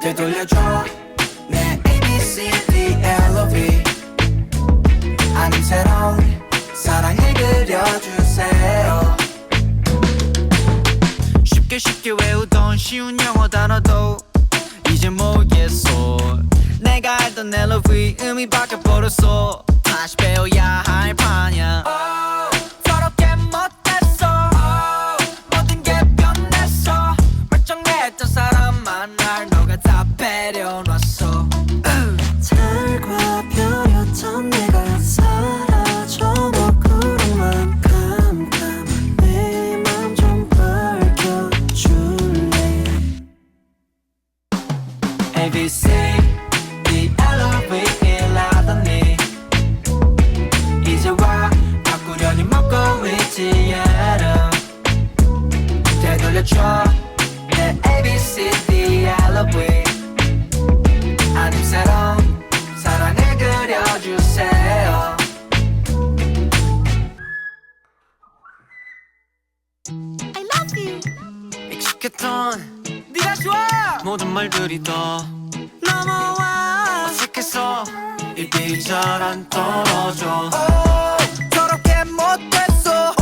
되돌려줘 내 ABCDLOV 아님 새로운 사랑을 그려주세요. 쉽게 외우던 쉬운 영어 단어도 이제 모르겠어. 내가 알던 LOV 의미 바뀌어버렸어. 다시 배워야 할 판이야. 더럽게 못했어. 모든 게 변했어. 멀쩡했던 사람 만날 너가 다 배려놨어. 달과 별이었던 내가 사라져. 너 구름만 깜깜한 내 맘 좀 밝혀줄래. ABCDLOV 일하더니 이제 와 바꾸려니 먹고 있지 않아. 되돌려줘 내 ABCDLOV 아님 새로운 사랑을 그려주세요. I love you. 익숙했던 네가 좋아 모든 말들이 더 넘어와. 어색해서 입이 잘 안 떨어져. 더럽게 못했어.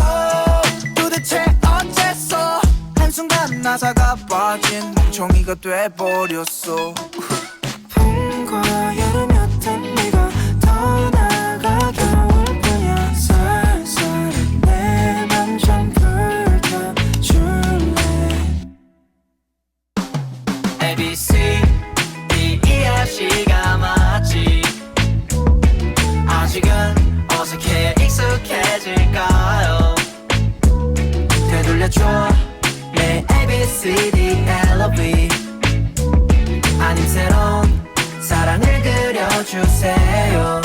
도대체 어째서 한순간 나사가 빠진 멍청이가 돼버렸어. 봄과 여름이었던 네가 떠나가 겨울뿐이야. 살살한 내 맘 좀 불켜줄래. ABCDEFC가 맞지. 아직은 어색해 익숙해질까요. 되돌려줘 내 ABCDLOV 아님 새로운 사랑을 그려주세요.